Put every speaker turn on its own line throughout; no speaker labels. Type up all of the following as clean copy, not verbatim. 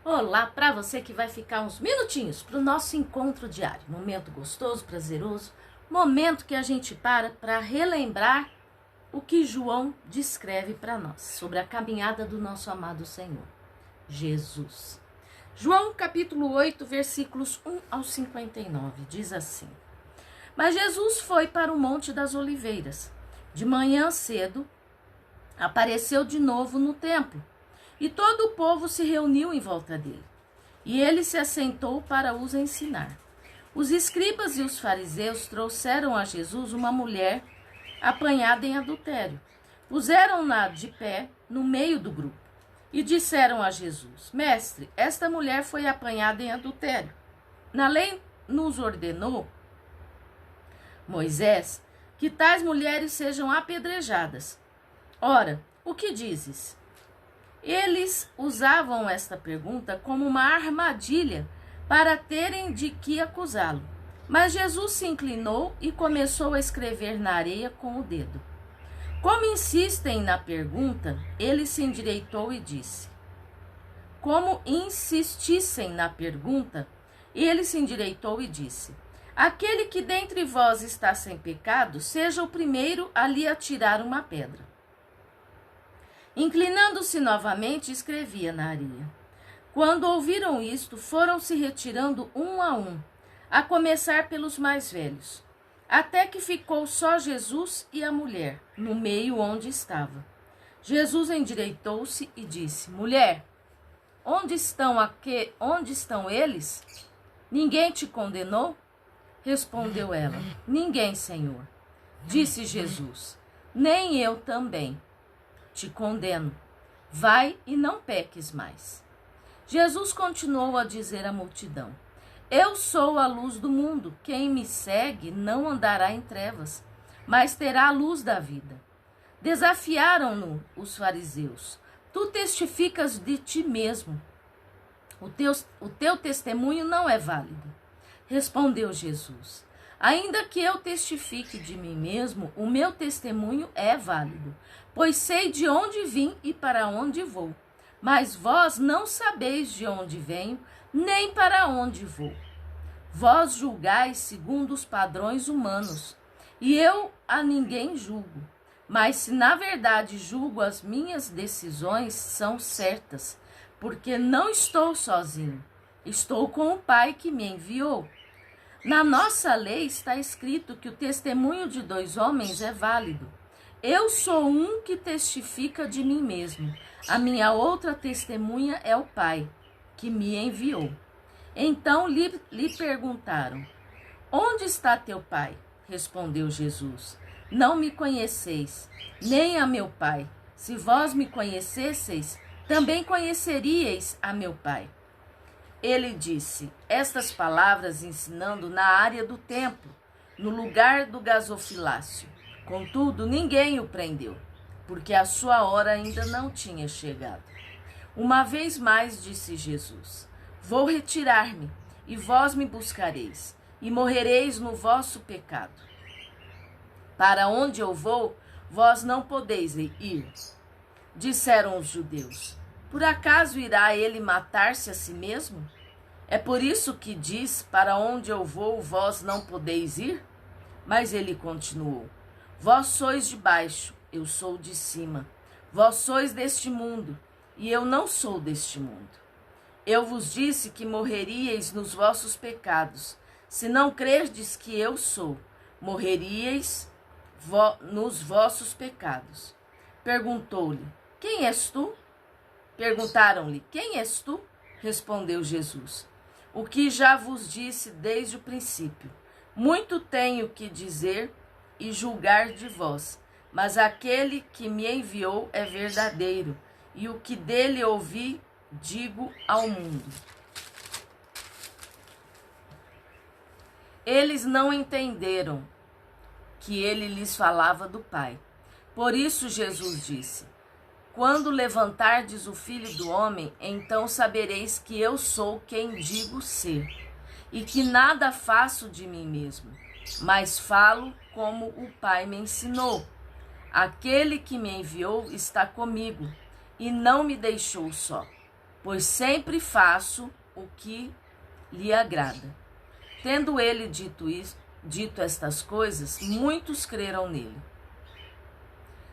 Olá para você que vai ficar uns minutinhos para o nosso encontro diário. Momento gostoso, prazeroso, momento que a gente para relembrar o que João descreve para nós sobre a caminhada do nosso amado Senhor, Jesus. João capítulo 8, versículos 1 ao 59, diz assim: Mas Jesus foi para o Monte das Oliveiras. De manhã cedo, apareceu de novo no templo. E todo o povo se reuniu em volta dele. E ele se assentou para os ensinar. Os escribas e os fariseus trouxeram a Jesus uma mulher apanhada em adultério. Puseram-na de pé no meio do grupo. E disseram a Jesus: Mestre, esta mulher foi apanhada em adultério. Na lei nos ordenou Moisés que tais mulheres sejam apedrejadas. Ora, o que dizes? Eles usavam esta pergunta como uma armadilha para terem de que acusá-lo. Mas Jesus se inclinou e começou a escrever na areia com o dedo. Como insistem na pergunta, ele se endireitou e disse: Como insistissem na pergunta, ele se endireitou e disse: Aquele que dentre vós está sem pecado, seja o primeiro a lhe atirar uma pedra. Inclinando-se novamente, escrevia na areia. Quando ouviram isto, foram se retirando um, a começar pelos mais velhos, até que ficou só Jesus e a mulher, no meio onde estava. Jesus endireitou-se e disse: Mulher, onde estão eles? Ninguém te condenou? Respondeu ela: Ninguém, Senhor. Disse Jesus: Nem eu também te condeno. Vai e não peques mais. Jesus continuou a dizer à multidão: Eu sou a luz do mundo. Quem me segue não andará em trevas, mas terá a luz da vida. Desafiaram-no os fariseus: Tu testificas de ti mesmo. O teu testemunho não é válido. Respondeu Jesus: Ainda que eu testifique de mim mesmo, o meu testemunho é válido, pois sei de onde vim e para onde vou. Mas vós não sabeis de onde venho, nem para onde vou. Vós julgais segundo os padrões humanos, e eu a ninguém julgo. Mas se na verdade julgo, as minhas decisões são certas, porque não estou sozinho, estou com o Pai que me enviou. Na nossa lei está escrito que o testemunho de dois homens é válido. Eu sou um que testifica de mim mesmo. A minha outra testemunha é o Pai, que me enviou. Então lhe perguntaram: Onde está teu Pai? Respondeu Jesus: Não me conheceis, nem a meu Pai. Se vós me conhecesseis, também conheceríeis a meu Pai. Ele disse estas palavras ensinando na área do templo, no lugar do gasofilácio. Contudo, ninguém o prendeu, porque a sua hora ainda não tinha chegado. Uma vez mais disse Jesus: Vou retirar-me, e vós me buscareis, e morrereis no vosso pecado. Para onde eu vou, vós não podeis ir. Disseram os judeus: Por acaso irá ele matar-se a si mesmo? É por isso que diz: Para onde eu vou, vós não podeis ir? Mas ele continuou: Vós sois de baixo, eu sou de cima. Vós sois deste mundo, e eu não sou deste mundo. Eu vos disse que morreríeis nos vossos pecados. Se não crerdes que eu sou, morreríeis nos vossos pecados. Perguntou-lhe: Quem és tu? Perguntaram-lhe: Quem és tu? Respondeu Jesus: O que já vos disse desde o princípio. Muito tenho que dizer e julgar de vós, mas aquele que me enviou é verdadeiro, e o que dele ouvi, digo ao mundo. Eles não entenderam que ele lhes falava do Pai. Por isso Jesus disse: Quando levantardes o Filho do Homem, então sabereis que eu sou quem digo ser, e que nada faço de mim mesmo, mas falo como o Pai me ensinou. Aquele que me enviou está comigo, e não me deixou só, pois sempre faço o que lhe agrada. Tendo ele dito estas coisas, muitos creram nele.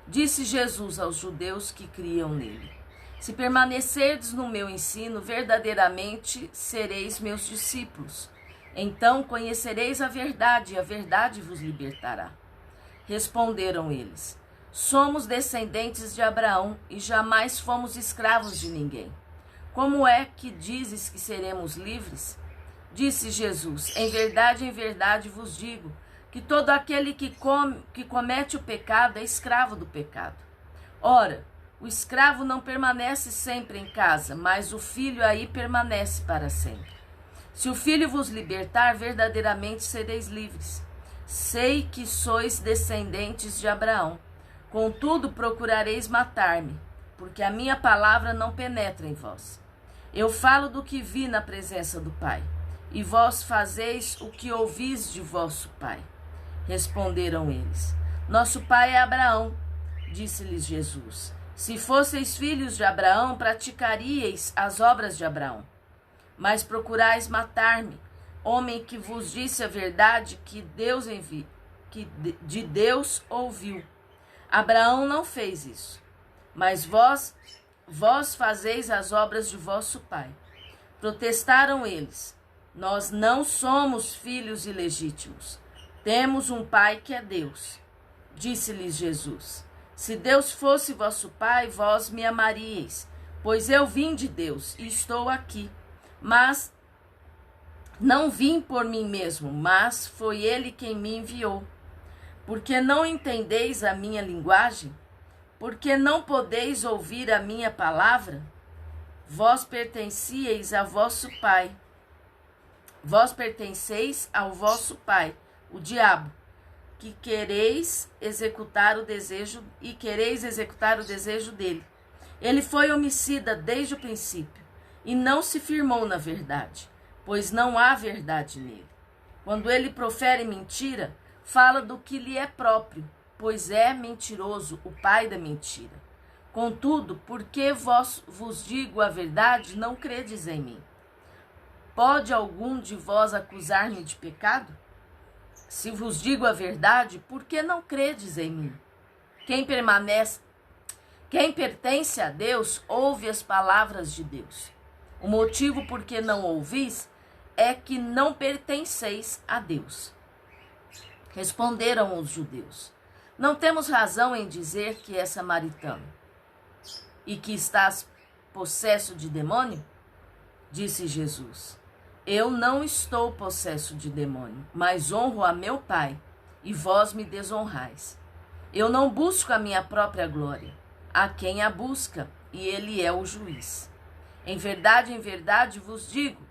Disse Jesus aos judeus que criam nele: se permanecerdes no meu ensino, verdadeiramente sereis meus discípulos. Então conhecereis a verdade, e a verdade vos libertará. Responderam eles: somos descendentes de Abraão e jamais fomos escravos de ninguém. Como é que dizes que seremos livres? Disse Jesus: em verdade vos digo, que todo aquele que comete o pecado é escravo do pecado. Ora, o escravo não permanece sempre em casa, mas o filho aí permanece para sempre. Se o filho vos libertar, verdadeiramente sereis livres. Sei que sois descendentes de Abraão. Contudo, procurareis matar-me, porque a minha palavra não penetra em vós. Eu falo do que vi na presença do Pai, e vós fazeis o que ouvis de vosso pai. Responderam eles: nosso pai é Abraão. Disse-lhes Jesus: se fosseis filhos de Abraão, praticaríeis as obras de Abraão. Mas procurais matar-me, homem que vos disse a verdade que de Deus ouviu. Abraão não fez isso, mas vós fazeis as obras de vosso pai. Protestaram eles: nós não somos filhos ilegítimos. Temos um pai que é Deus. Disse-lhes Jesus: se Deus fosse vosso pai, vós me amaríeis, pois eu vim de Deus e estou aqui. Mas não vim por mim mesmo, mas foi ele quem me enviou. Porque não entendeis a minha linguagem? Porque não podeis ouvir a minha palavra? Vós pertencieis a vosso pai. Vós pertenceis ao vosso pai, o diabo, que quereis executar o desejo dele. Ele foi homicida desde o princípio e não se firmou na verdade, pois não há verdade nele. Quando ele profere mentira, fala do que lhe é próprio, pois é mentiroso, o pai da mentira. Contudo, porque vos digo a verdade, não credes em mim. Pode algum de vós acusar-me de pecado? Se vos digo a verdade, por que não credes em mim? Quem pertence a Deus, ouve as palavras de Deus. O motivo por que não ouvis é que não pertenceis a Deus. Responderam os judeus: não temos razão em dizer que é samaritano e que estás possesso de demônio? Disse Jesus: eu não estou possesso de demônio, mas honro a meu Pai, e vós me desonrais. Eu não busco a minha própria glória. Há quem a busca, e ele é o juiz. Em verdade vos digo,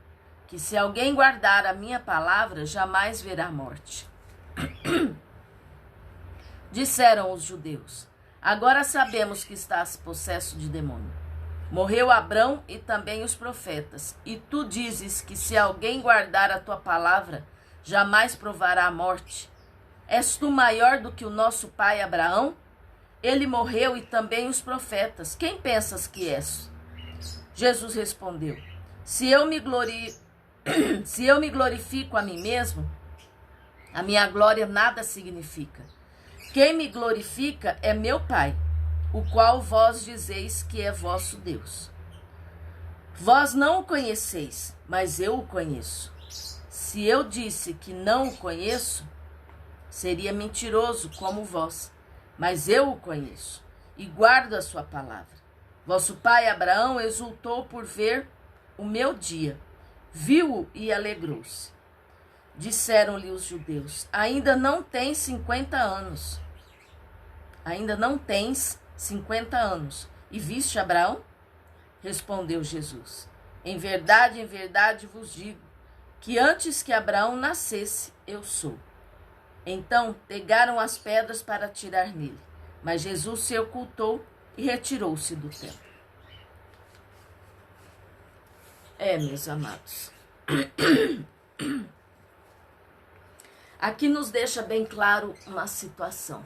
que se alguém guardar a minha palavra, jamais verá morte. Disseram os judeus: agora sabemos que estás possesso de demônio. Morreu Abrão e também os profetas, e tu dizes que se alguém guardar a tua palavra, jamais provará a morte. És tu maior do que o nosso pai Abraão? Ele morreu e também os profetas. Quem pensas que és? Jesus respondeu: se eu me glorifico a mim mesmo, a minha glória nada significa. Quem me glorifica é meu Pai, o qual vós dizeis que é vosso Deus. Vós não o conheceis, mas eu o conheço. Se eu disse que não o conheço, seria mentiroso como vós, mas eu o conheço e guardo a sua palavra. Vosso pai Abraão exultou por ver o meu dia, viu-o e alegrou-se. Disseram-lhe os judeus: ainda não tens 50 anos. Ainda não tens 50 anos. E viste Abraão? Respondeu Jesus: em verdade vos digo, que antes que Abraão nascesse, eu sou. Então pegaram as pedras para atirar nele, mas Jesus se ocultou e retirou-se do templo. Meus amados, aqui nos deixa bem claro uma situação.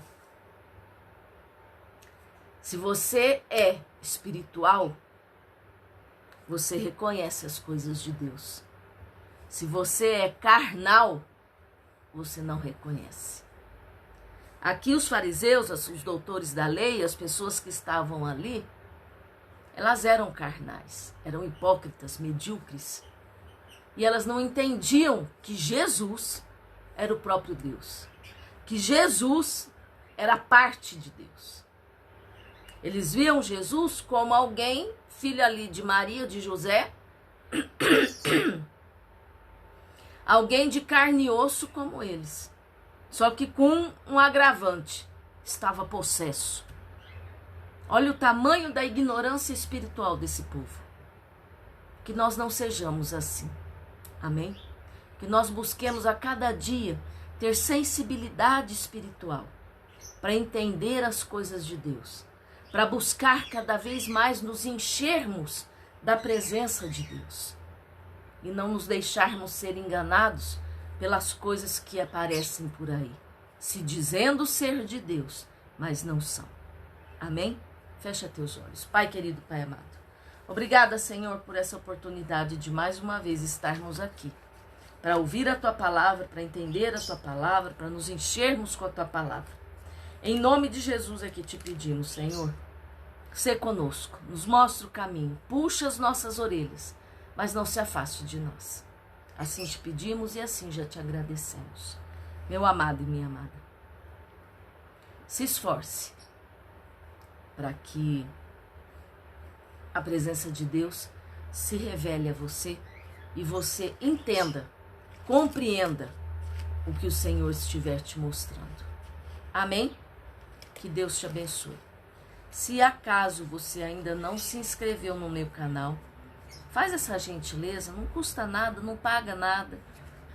Se você é espiritual, você reconhece as coisas de Deus. Se você é carnal, você não reconhece. Aqui os fariseus, os doutores da lei, as pessoas que estavam ali, elas eram carnais, eram hipócritas, medíocres. E elas não entendiam que Jesus era o próprio Deus, que Jesus era parte de Deus. Eles viam Jesus como alguém, filho ali de Maria, de José, alguém de carne e osso como eles, só que com um agravante, estava possesso. Olha o tamanho da ignorância espiritual desse povo. Que nós não sejamos assim, amém? Que nós busquemos a cada dia ter sensibilidade espiritual para entender as coisas de Deus, para buscar cada vez mais nos enchermos da presença de Deus e não nos deixarmos ser enganados pelas coisas que aparecem por aí, se dizendo ser de Deus, mas não são. Amém? Fecha teus olhos. Pai querido, Pai amado, obrigada, Senhor, por essa oportunidade de mais uma vez estarmos aqui, para ouvir a Tua palavra, para entender a Tua palavra, para nos enchermos com a Tua palavra. Em nome de Jesus é que te pedimos, Senhor, sê conosco, nos mostra o caminho, puxa as nossas orelhas, mas não se afaste de nós. Assim te pedimos e assim já te agradecemos. Meu amado e minha amada, se esforce para que a presença de Deus se revele a você e você entenda, compreenda o que o Senhor estiver te mostrando. Amém? Que Deus te abençoe. Se acaso você ainda não se inscreveu no meu canal, faz essa gentileza, não custa nada, não paga nada.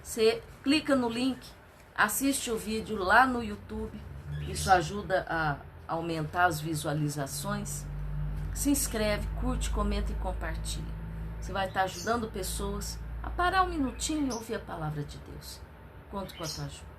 Você clica no link, assiste o vídeo lá no YouTube, isso ajuda a aumentar as visualizações. Se inscreve, curte, comenta e compartilha. Você vai estar ajudando pessoas a parar um minutinho e ouvir a palavra de Deus. Conto com a tua ajuda.